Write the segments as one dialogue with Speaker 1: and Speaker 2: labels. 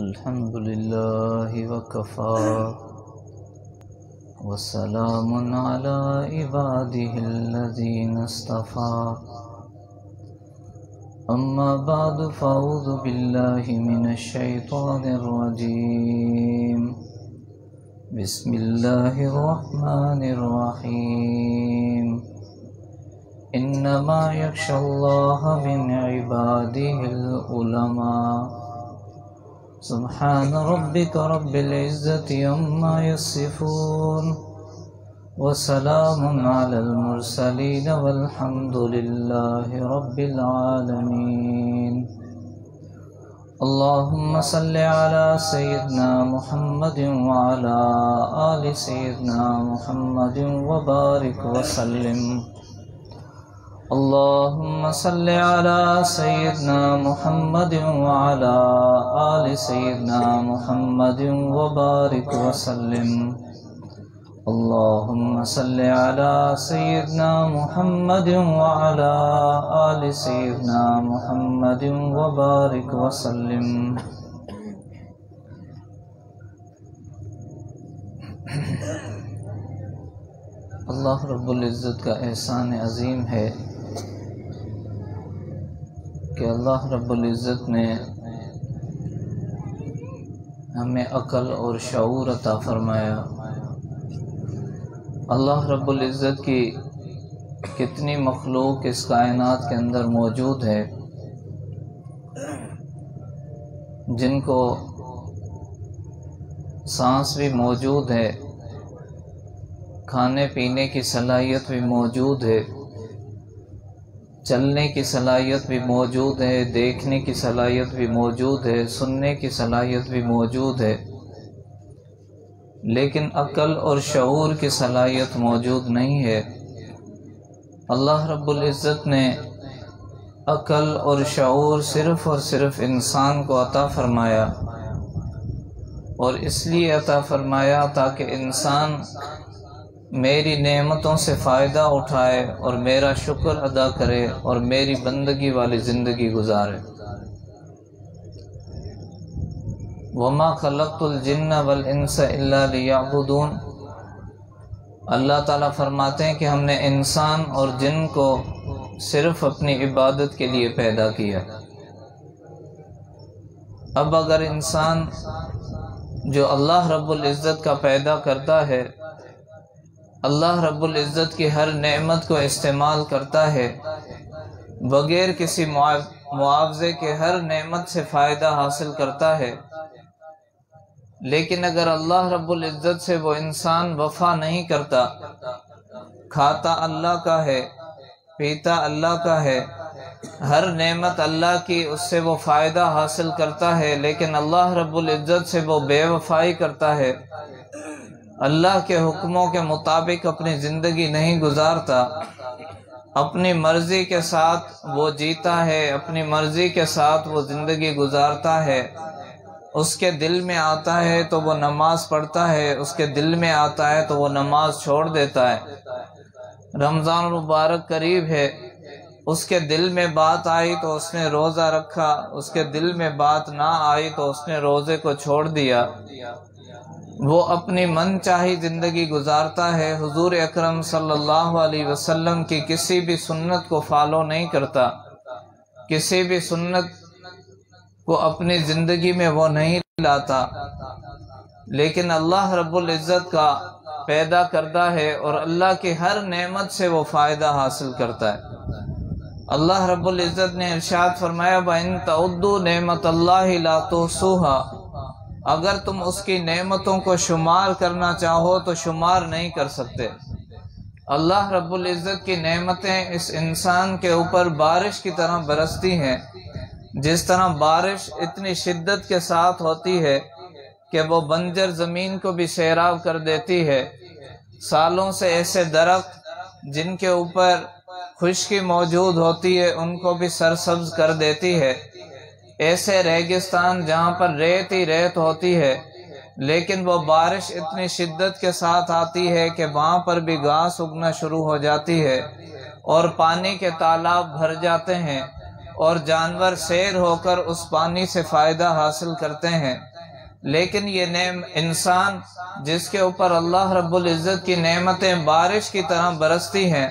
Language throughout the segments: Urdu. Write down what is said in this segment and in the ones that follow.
Speaker 1: الحمد لله وكفى وسلام على عباده الذين اصطفى أما بعد فأعوذ بالله من الشيطان الرجيم بسم الله الرحمن الرحيم إنما يخشى الله من عباده العلماء سبحان ربك رب العزة عما يصفون وسلام على المرسلين والحمد لله رب العالمين اللهم صل على سيدنا محمد وعلى آل سيدنا محمد وبارك وسلم اللهم صل على سيدنا محمد وعلى آل سيدنا محمد وبارك وسلم اللهم صل على سيدنا محمد وعلى آل سيدنا محمد وبارك وسلم اللہ رب العزت کا احسان عظیم ہے کہ اللہ رب العزت نے ہمیں عقل اور شعور عطا فرمایا۔ اللہ رب العزت کی کتنی مخلوق اس کائنات کے اندر موجود ہے جن کو سانس بھی موجود ہے، کھانے پینے کی صلاحیت بھی موجود ہے، چلنے کی صلاحیت بھی موجود ہے، دیکھنے کی صلاحیت بھی موجود ہے، سننے کی صلاحیت بھی موجود ہے، لیکن عقل اور شعور کی صلاحیت موجود نہیں ہے۔ اللہ رب العزت نے عقل اور شعور صرف اور صرف انسان کو عطا فرمایا، اور اس لیے عطا فرمایا تاکہ انسان میری نعمتوں سے فائدہ اٹھائے اور میرا شکر ادا کرے اور میری بندگی والی زندگی گزارے۔ وَمَا خَلَقْتُ الْجِنَّ وَالْإِنسَ إِلَّا لِيَعْبُدُونَ۔ اللہ تعالیٰ فرماتے ہیں کہ ہم نے انسان اور جن کو صرف اپنی عبادت کے لیے پیدا کیا۔ اب اگر انسان جو اللہ رب العزت کا پیدا کرتا ہے، اللہ رب العزت کی ہر نعمت کو استعمال کرتا ہے، بغیر کسی معاوضے کے ہر نعمت سے فائدہ حاصل کرتا ہے، لیکن اگر اللہ رب العزت سے وہ انسان وفا نہیں کرتا، کھاتا اللہ کا ہے، پیتا اللہ کا ہے، ہر نعمت اللہ کی، اس سے وہ فائدہ حاصل کرتا ہے، لیکن اللہ رب العزت سے وہ بے وفائی کرتا ہے، اللہ کے حکموں کے مطابق اپنی زندگی نہیں گزارتا، اپنی مرضی کے ساتھ وہ جیتا ہے، اپنی مرضی کے ساتھ وہ زندگی گزارتا ہے، اس کے دل میں آتا ہے تو وہ نماز پڑھتا ہے، اس کے دل میں آتا ہے تو وہ نماز چھوڑ دیتا ہے۔ رمضان المبارک قریب ہے، اس کے دل میں بات آئی تو اس نے روزہ رکھا، اس کے دل میں بات نہ آئی تو اس نے روزے کو چھوڑ دیا۔ وہ اپنی من چاہی زندگی گزارتا ہے، حضور اکرم صلی اللہ علیہ وسلم کی کسی بھی سنت کو فالو نہیں کرتا، کسی بھی سنت کو اپنی زندگی میں وہ نہیں لاتا، لیکن اللہ رب العزت کا پیدا کرتا ہے اور اللہ کی ہر نعمت سے وہ فائدہ حاصل کرتا ہے۔ اللہ رب العزت نے ارشاد فرمایا وَإِن تَعُدُّوا نِعْمَتَ اللَّهِ لَا تُحْصُوهَا، اگر تم اس کی نعمتوں کو شمار کرنا چاہو تو شمار نہیں کر سکتے۔ اللہ رب العزت کی نعمتیں اس انسان کے اوپر بارش کی طرح برستی ہیں، جس طرح بارش اتنی شدت کے ساتھ ہوتی ہے کہ وہ بنجر زمین کو بھی سیراب کر دیتی ہے، سالوں سے ایسے درخت جن کے اوپر خشکی موجود ہوتی ہے ان کو بھی سرسبز کر دیتی ہے، ایسے ریگستان جہاں پر ریت ہی ریت ہوتی ہے، لیکن وہ بارش اتنی شدت کے ساتھ آتی ہے کہ وہاں پر بھی گھاس اگنا شروع ہو جاتی ہے اور پانی کے تالاب بھر جاتے ہیں اور جانور سیر ہو کر اس پانی سے فائدہ حاصل کرتے ہیں۔ لیکن یہ انسان جس کے اوپر اللہ رب العزت کی نعمتیں بارش کی طرح برستی ہیں،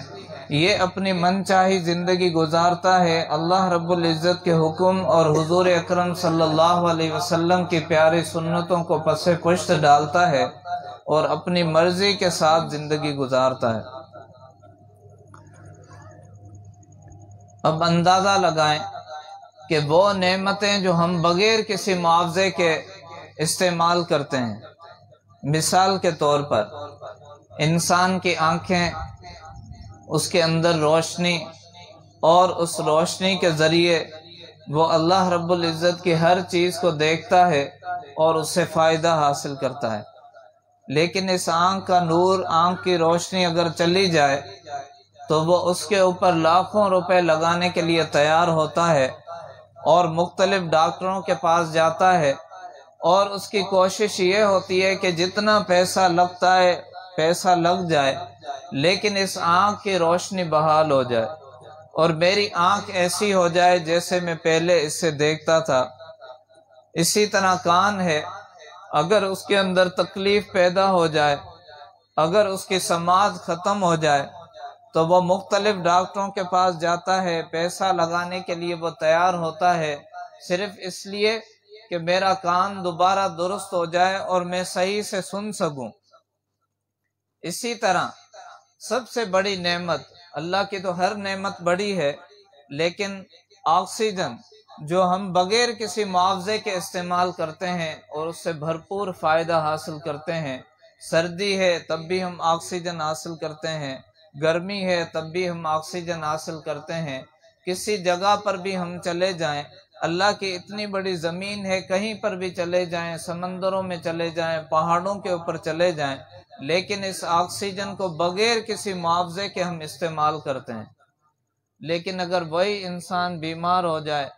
Speaker 1: یہ اپنی من چاہی زندگی گزارتا ہے، اللہ رب العزت کے حکم اور حضور اکرم صلی اللہ علیہ وسلم کی پیاری سنتوں کو پس پشت ڈالتا ہے اور اپنی مرضی کے ساتھ زندگی گزارتا ہے۔ اب اندازہ لگائیں کہ وہ نعمتیں جو ہم بغیر کسی معاوضے کے استعمال کرتے ہیں، مثال کے طور پر انسان کی آنکھیں، اس کے اندر روشنی، اور اس روشنی کے ذریعے وہ اللہ رب العزت کی ہر چیز کو دیکھتا ہے اور اس سے فائدہ حاصل کرتا ہے۔ لیکن اس آنکھ کا نور، آنکھ کی روشنی اگر چلی جائے تو وہ اس کے اوپر لاکھوں روپے لگانے کے لیے تیار ہوتا ہے اور مختلف ڈاکٹروں کے پاس جاتا ہے، اور اس کی کوشش یہ ہوتی ہے کہ جتنا پیسہ لگتا ہے پیسہ لگ جائے، لیکن اس آنکھ کی روشنی بحال ہو جائے اور میری آنکھ ایسی ہو جائے جیسے میں پہلے اس سے دیکھتا تھا۔ اسی طرح کان ہے، اگر اس کے اندر تکلیف پیدا ہو جائے، اگر اس کی سماعت ختم ہو جائے تو وہ مختلف ڈاکٹروں کے پاس جاتا ہے، پیسہ لگانے کے لیے وہ تیار ہوتا ہے، صرف اس لیے کہ میرا کان دوبارہ درست ہو جائے اور میں صحیح سے سن سکوں۔ اسی طرح سب سے بڑی نعمت، اللہ کی تو ہر نعمت بڑی ہے، لیکن آکسیجن جو ہم بغیر کسی معاوضے کے استعمال کرتے ہیں اور اس سے بھرپور فائدہ حاصل کرتے ہیں، سردی ہے تب بھی ہم آکسیجن حاصل کرتے ہیں، گرمی ہے تب بھی ہم آکسیجن حاصل کرتے ہیں، کسی جگہ پر بھی ہم چلے جائیں، اللہ کی اتنی بڑی زمین ہے، کہیں پر بھی چلے جائیں، سمندروں میں چلے جائیں، پہاڑوں کے اوپر چلے جائیں، لیکن اس آکسیجن کو بغیر کسی معاوضے کے ہم استعمال کرتے ہیں۔ لیکن اگر وہی انسان بیمار ہو جائے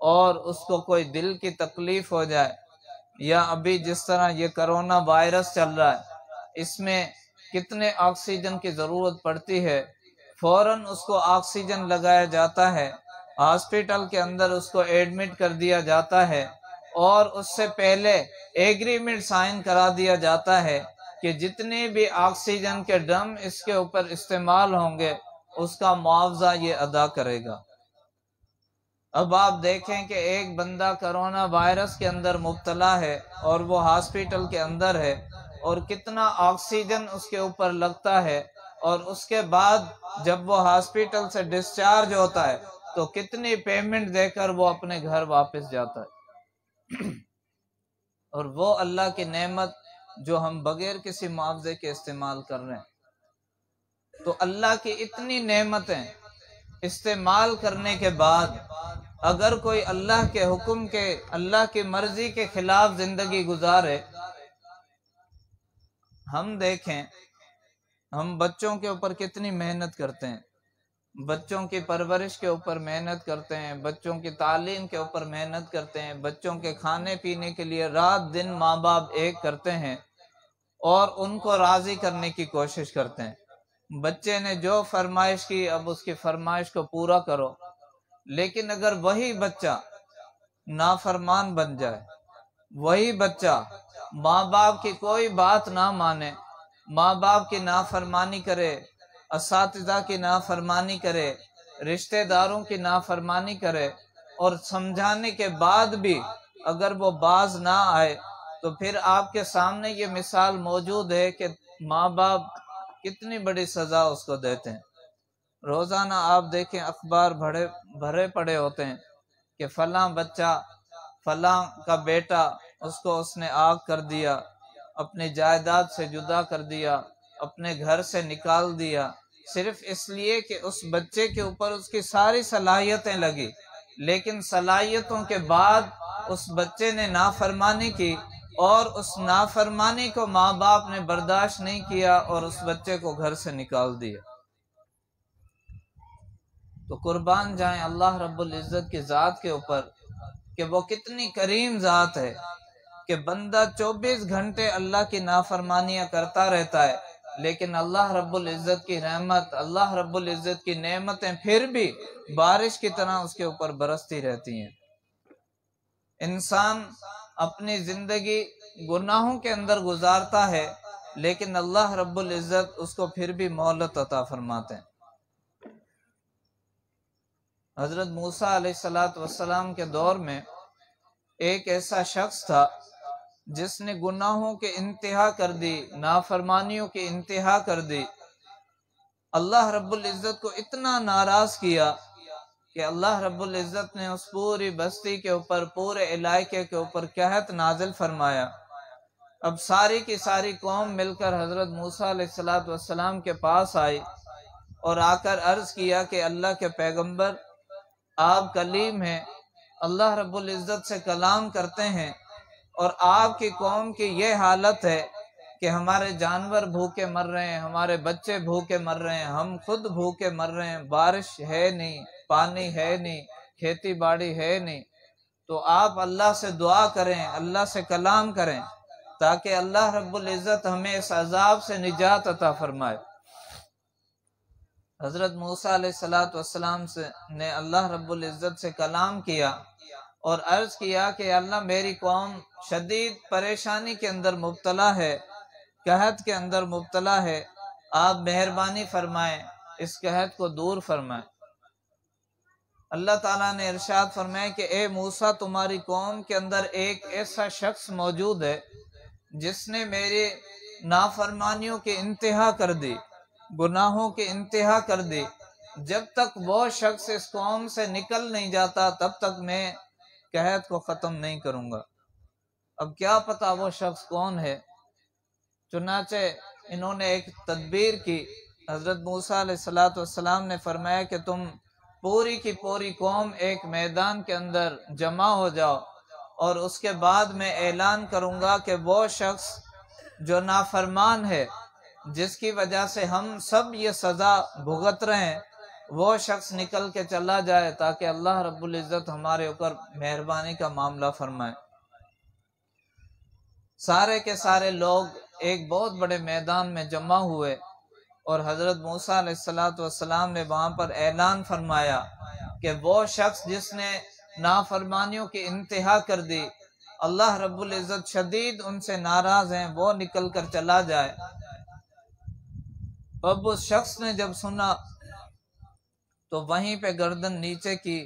Speaker 1: اور اس کو کوئی دل کی تکلیف ہو جائے، یا ابھی جس طرح یہ کرونا وائرس چل رہا ہے، اس میں کتنے آکسیجن کی ضرورت پڑتی ہے، فوراً اس کو آکسیجن لگایا جاتا ہے، ہاسپٹل کے اندر اس کو ایڈمٹ کر دیا جاتا ہے، اور اس سے پہلے ایگریمنٹ سائن کرا دیا جاتا ہے کہ جتنے بھی آکسیجن کے ڈرم اس کے اوپر استعمال ہوں گے اس کا معاوضہ یہ ادا کرے گا۔ اب آپ دیکھیں کہ ایک بندہ کرونا وائرس کے اندر مبتلا ہے اور وہ ہاسپٹل کے اندر ہے، اور کتنا آکسیجن اس کے اوپر لگتا ہے، اور اس کے بعد جب وہ ہاسپٹل سے ڈسچارج ہوتا ہے تو کتنی پیمنٹ دے کر وہ اپنے گھر واپس جاتا ہے۔ اور وہ اللہ کی نعمت جو ہم بغیر کسی معاوضے کے استعمال کر رہے ہیں۔ تو اللہ کی اتنی نعمتیں استعمال کرنے کے بعد اگر کوئی اللہ کے حکم کے، اللہ کی مرضی کے خلاف زندگی گزارے، ہم دیکھیں ہم بچوں کے اوپر کتنی محنت کرتے ہیں، بچوں کی پرورش کے اوپر محنت کرتے ہیں، بچوں کی تعلیم کے اوپر محنت کرتے ہیں، بچوں کے کھانے پینے کے لیے رات دن ماں باپ ایک کرتے ہیں اور ان کو راضی کرنے کی کوشش کرتے ہیں۔ بچے نے جو فرمائش کی اب اس کی فرمائش کو پورا کرو، لیکن اگر وہی بچہ نافرمان بن جائے، وہی بچہ ماں باپ کی کوئی بات نہ مانے، ماں باپ کی نافرمانی کرے، اساتذہ کی نافرمانی کرے، رشتہ داروں کی نافرمانی کرے، اور سمجھانے کے بعد بھی اگر وہ باز نہ آئے، تو پھر آپ کے سامنے یہ مثال موجود ہے کہ ماں باپ کتنی بڑی سزا اس کو دیتے ہیں۔ روزانہ آپ دیکھیں اخبار بھرے پڑے ہوتے ہیں کہ فلاں بچہ، فلاں کا بیٹا، اس نے آگ کر دیا، اپنی جائیداد سے جدا کر دیا، اپنے گھر سے نکال دیا، صرف اس لیے کہ اس بچے کے اوپر اس کی ساری صلاحیتیں لگی، لیکن صلاحیتوں کے بعد اس بچے نے نافرمانی کی، اور اس نافرمانی کو ماں باپ نے برداشت نہیں کیا اور اس بچے کو گھر سے نکال دیا۔ تو قربان جائیں اللہ رب العزت کی ذات کے اوپر کہ وہ کتنی کریم ذات ہے کہ بندہ 24 گھنٹے اللہ کی نافرمانیاں کرتا رہتا ہے، لیکن اللہ رب العزت کی رحمت، اللہ رب العزت کی نعمتیں پھر بھی بارش کی طرح اس کے اوپر برستی رہتی ہیں۔ انسان اپنی زندگی گناہوں کے اندر گزارتا ہے، لیکن اللہ رب العزت اس کو پھر بھی مہلت عطا فرماتے ہیں۔ حضرت موسیٰ علیہ السلام کے دور میں ایک ایسا شخص تھا جس نے گناہوں کے انتہا کر دی، نافرمانیوں کی انتہا کر دی۔ اللہ رب العزت کو اتنا ناراض کیا کہ اللہ رب العزت نے اس پوری بستی کے اوپر، پورے علاقے کے اوپر قحط نازل فرمایا۔ اب ساری کی ساری قوم مل کر حضرت موسیٰ علیہ السلام کے پاس آئی اور آ کر عرض کیا کہ اللہ کے پیغمبر، آپ کلیم ہیں، اللہ رب العزت سے کلام کرتے ہیں، اور آپ کی قوم کی یہ حالت ہے کہ ہمارے جانور بھوکے مر رہے ہیں، ہمارے بچے بھوکے مر رہے ہیں، ہم خود بھوکے مر رہے ہیں، بارش ہے نہیں، پانی ہے نہیں، کھیتی باڑی ہے نہیں، تو آپ اللہ سے دعا کریں، اللہ سے کلام کریں تاکہ اللہ رب العزت ہمیں اس عذاب سے نجات عطا فرمائے۔ حضرت موسیٰ علیہ السلام نے اللہ رب العزت سے کلام کیا اور عرض کیا کہ اللہ، میری قوم شدید پریشانی کے اندر مبتلا ہے، قحط کے اندر مبتلا ہے، آپ مہربانی فرمائیں، اس قحط کو دور فرمائیں۔ اللہ تعالیٰ نے ارشاد فرمایا کہ اے موسیٰ، تمہاری قوم کے اندر ایک ایسا شخص موجود ہے جس نے میری نافرمانیوں کی انتہا کر دی، گناہوں کی انتہا کر دی۔ جب تک وہ شخص اس قوم سے نکل نہیں جاتا تب تک میں قحط کو ختم نہیں کروں گا۔ اب کیا پتا وہ شخص کون ہے؟ چنانچہ انہوں نے ایک تدبیر کی۔ حضرت موسیٰ علیہ السلام نے فرمایا کہ تم پوری کی پوری قوم ایک میدان کے اندر جمع ہو جاؤ، اور اس کے بعد میں اعلان کروں گا کہ وہ شخص جو نافرمان ہے، جس کی وجہ سے ہم سب یہ سزا بھگت رہے ہیں، وہ شخص نکل کے چلا جائے تاکہ اللہ رب العزت ہمارے اوپر مہربانی کا معاملہ فرمائے۔ سارے کے سارے لوگ ایک بہت بڑے میدان میں جمع ہوئے اور حضرت موسیٰ علیہ السلام نے وہاں پر اعلان فرمایا کہ وہ شخص جس نے نافرمانیوں کی انتہا کر دی، اللہ رب العزت شدید ان سے ناراض ہیں، وہ نکل کر چلا جائے۔ اب اس شخص نے جب سنا تو وہیں پہ گردن نیچے کی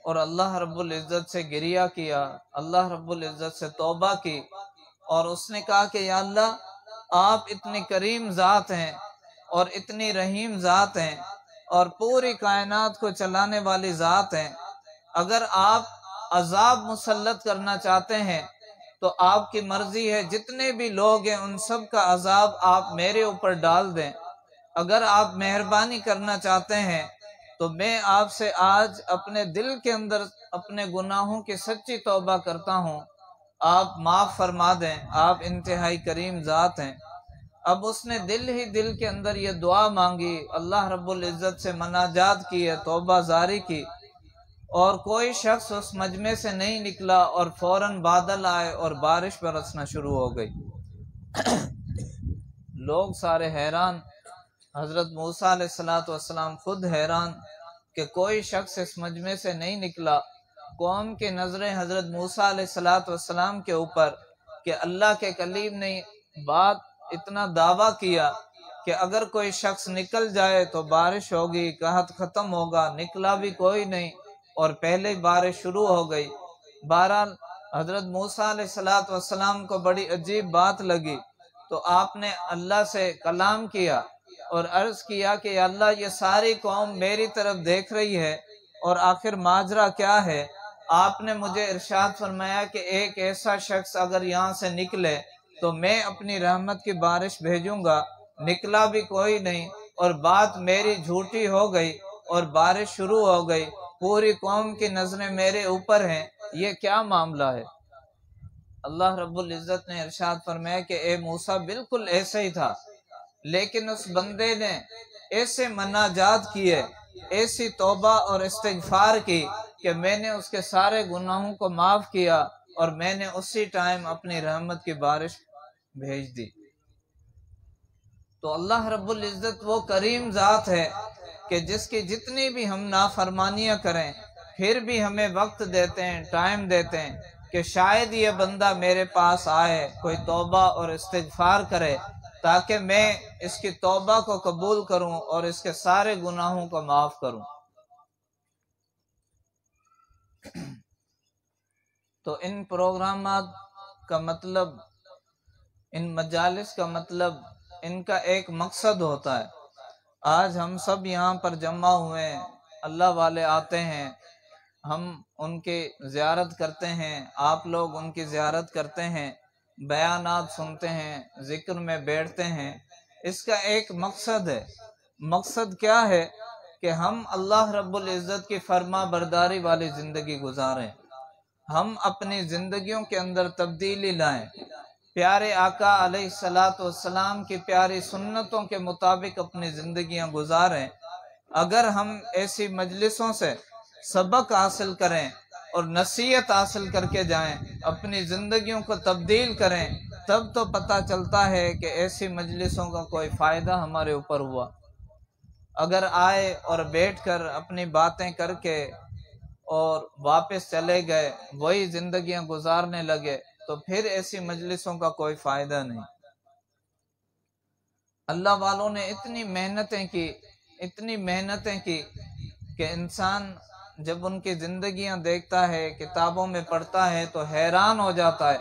Speaker 1: اور اللہ رب العزت سے گریہ کیا، اللہ رب العزت سے توبہ کی، اور اس نے کہا کہ یا اللہ، آپ اتنی کریم ذات ہیں اور اتنی رحیم ذات ہیں اور پوری کائنات کو چلانے والی ذات ہیں، اگر آپ عذاب مسلط کرنا چاہتے ہیں تو آپ کی مرضی ہے، جتنے بھی لوگ ہیں ان سب کا عذاب آپ میرے اوپر ڈال دیں۔ اگر آپ مہربانی کرنا چاہتے ہیں تو میں آپ سے آج اپنے دل کے اندر اپنے گناہوں کی سچی توبہ کرتا ہوں، آپ معاف فرما دیں، آپ انتہائی کریم ذات ہیں۔ اب اس نے دل ہی دل کے اندر یہ دعا مانگی، اللہ رب العزت سے مناجات کی ہے، توبہ زاری کی، اور کوئی شخص اس مجمع سے نہیں نکلا اور فوراً بادل آئے اور بارش برسنا شروع ہو گئی۔ لوگ سارے حیران، حضرت موسیٰ علیہ السلام خود حیران کہ کوئی شخص اس مجمع سے نہیں نکلا۔ قوم کی نظریں حضرت موسیٰ علیہ السلام کے اوپر کہ اللہ کے کلیم نے بات اتنا دعویٰ کیا کہ اگر کوئی شخص نکل جائے تو بارش ہوگی، قحط ختم ہوگا، نکلا بھی کوئی نہیں اور پہلے بارش شروع ہو گئی۔ بہرحال حضرت موسیٰ علیہ السلام کو بڑی عجیب بات لگی، تو آپ نے اللہ سے کلام کیا اور عرض کیا کہ یا اللہ، یہ ساری قوم میری طرف دیکھ رہی ہے اور آخر ماجرا کیا ہے؟ آپ نے مجھے ارشاد فرمایا کہ ایک ایسا شخص اگر یہاں سے نکلے تو میں اپنی رحمت کی بارش بھیجوں گا، نکلا بھی کوئی نہیں اور بات میری جھوٹی ہو گئی اور بارش شروع ہو گئی، پوری قوم کی نظریں میرے اوپر ہیں، یہ کیا معاملہ ہے؟ اللہ رب العزت نے ارشاد فرمایا کہ اے موسیٰ، بالکل ایسے ہی تھا، لیکن اس بندے نے ایسے مناجات کیے، ایسی توبہ اور استغفار کی کہ میں نے اس کے سارے گناہوں کو معاف کیا اور میں نے اسی ٹائم اپنی رحمت کی بارش بھیج دی۔ تو اللہ رب العزت وہ کریم ذات ہے کہ جس کی جتنی بھی ہم نافرمانیاں کریں پھر بھی ہمیں وقت دیتے ہیں، ٹائم دیتے ہیں، کہ شاید یہ بندہ میرے پاس آئے، کوئی توبہ اور استغفار کرے، تاکہ میں اس کی توبہ کو قبول کروں اور اس کے سارے گناہوں کو معاف کروں۔ تو ان پروگرامات کا مطلب، ان مجالس کا مطلب، ان کا ایک مقصد ہوتا ہے۔ آج ہم سب یہاں پر جمع ہوئے ہیں، اللہ والے آتے ہیں، ہم ان کی زیارت کرتے ہیں، آپ لوگ ان کی زیارت کرتے ہیں، بیانات سنتے ہیں، ذکر میں بیٹھتے ہیں۔ اس کا ایک مقصد ہے۔ مقصد کیا ہے؟ کہ ہم اللہ رب العزت کی فرما برداری والی زندگی گزاریں، ہم اپنی زندگیوں کے اندر تبدیلی لائیں، پیارے آقا علیہ الصلاۃ والسلام کی پیاری سنتوں کے مطابق اپنی زندگیاں گزاریں۔ اگر ہم ایسی مجلسوں سے سبق حاصل کریں اور نصیحت حاصل کر کے جائیں، اپنی زندگیوں کو تبدیل کریں، تب تو پتہ چلتا ہے کہ ایسی مجلسوں کا کوئی فائدہ ہمارے اوپر ہوا۔ اگر آئے اور بیٹھ کر اپنی باتیں کر کے اور واپس چلے گئے، وہی زندگیاں گزارنے لگے، تو پھر ایسی مجلسوں کا کوئی فائدہ نہیں۔ اللہ والوں نے اتنی محنتیں کی کہ انسان جب ان کی زندگیاں دیکھتا ہے، کتابوں میں پڑھتا ہے، تو حیران ہو جاتا ہے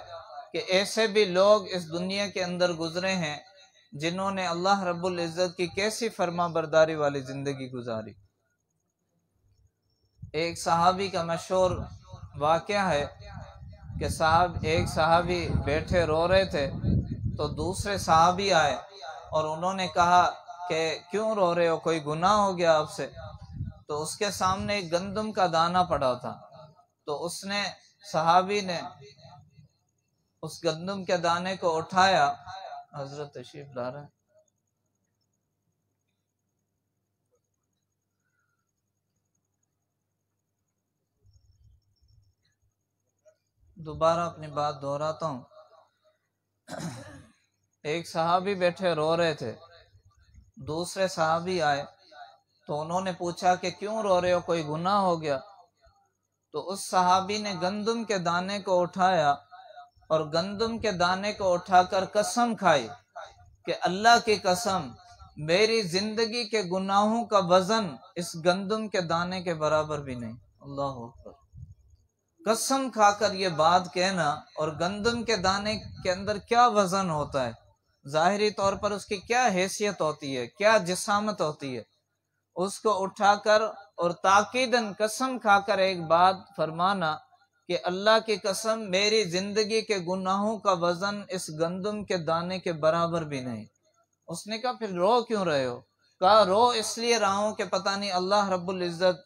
Speaker 1: کہ ایسے بھی لوگ اس دنیا کے اندر گزرے ہیں جنہوں نے اللہ رب العزت کی کیسی فرما برداری والی زندگی گزاری۔ ایک صحابی کا مشہور واقعہ ہے کہ ایک صحابی بیٹھے رو رہے تھے، تو دوسرے صحابی آئے اور انہوں نے کہا کہ کیوں رو رہے ہو، کوئی گناہ ہو گیا آپ سے؟ تو اس کے سامنے ایک گندم کا دانہ پڑا تھا، تو صحابی نے اس گندم کے دانے کو اٹھایا۔ حضرت تشریف لا رہے ہیں۔ دوبارہ اپنی بات دہراتا ہوں۔ ایک صحابی بیٹھے رو رہے تھے، دوسرے صحابی آئے تو انہوں نے پوچھا کہ کیوں رو رہے ہو، کوئی گناہ ہو گیا؟ تو اس صحابی نے گندم کے دانے کو اٹھایا اور گندم کے دانے کو اٹھا کر قسم کھائی کہ اللہ کی قسم، میری زندگی کے گناہوں کا وزن اس گندم کے دانے کے برابر بھی نہیں۔ اللہ اکبر! قسم کھا کر یہ بات کہنا، اور گندم کے دانے کے اندر کیا وزن ہوتا ہے، ظاہری طور پر اس کی کیا حیثیت ہوتی ہے، کیا جسامت ہوتی ہے، اس کو اٹھا کر اور تاکیداً قسم کھا کر ایک بات فرمانا کہ اللہ کی قسم، میری زندگی کے گناہوں کا وزن اس گندم کے دانے کے برابر بھی نہیں۔ اس نے کہا پھر رو کیوں رہے ہو؟ کہا رو اس لیے رہا ہوں کہ پتہ نہیں اللہ رب العزت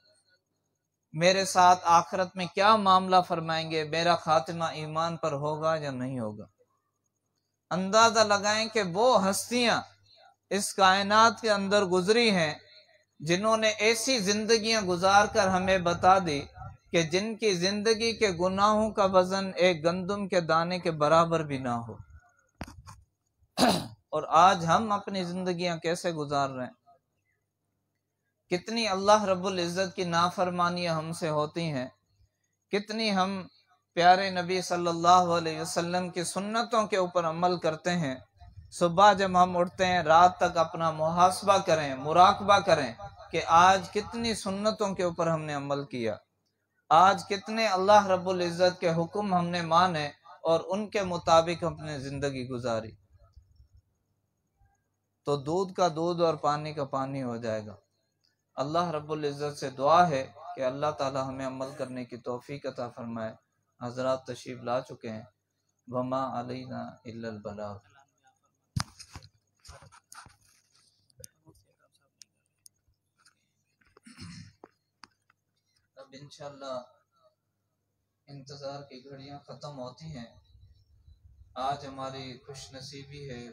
Speaker 1: میرے ساتھ آخرت میں کیا معاملہ فرمائیں گے، میرا خاتمہ ایمان پر ہوگا یا نہیں ہوگا۔ اندازہ لگائیں کہ وہ ہستیاں اس کائنات کے اندر گزری ہیں جنہوں نے ایسی زندگیاں گزار کر ہمیں بتا دی کہ جن کی زندگی کے گناہوں کا وزن ایک گندم کے دانے کے برابر بھی نہ ہو۔ اور آج ہم اپنی زندگیاں کیسے گزار رہے ہیں؟ کتنی اللہ رب العزت کی نافرمانیاں ہم سے ہوتی ہیں، کتنی ہم پیارے نبی صلی اللہ علیہ وسلم کی سنتوں کے اوپر عمل کرتے ہیں۔ صبح جب ہم اٹھتے ہیں، رات تک اپنا محاسبہ کریں، مراقبہ کریں کہ آج کتنی سنتوں کے اوپر ہم نے عمل کیا، آج کتنے اللہ رب العزت کے حکم ہم نے مانے اور ان کے مطابق اپنی زندگی گزاری، تو دودھ کا دودھ اور پانی کا پانی ہو جائے گا۔ اللہ رب العزت سے دعا ہے کہ اللہ تعالی ہمیں عمل کرنے کی توفیق عطا فرمائے۔ حضرات تشریف لا چکے ہیں، وما علینا الا البلاغ۔ اب انشاءاللہ انتظار کی گھڑیاں ختم ہوتی ہیں۔ آج ہماری خوش نصیبی ہے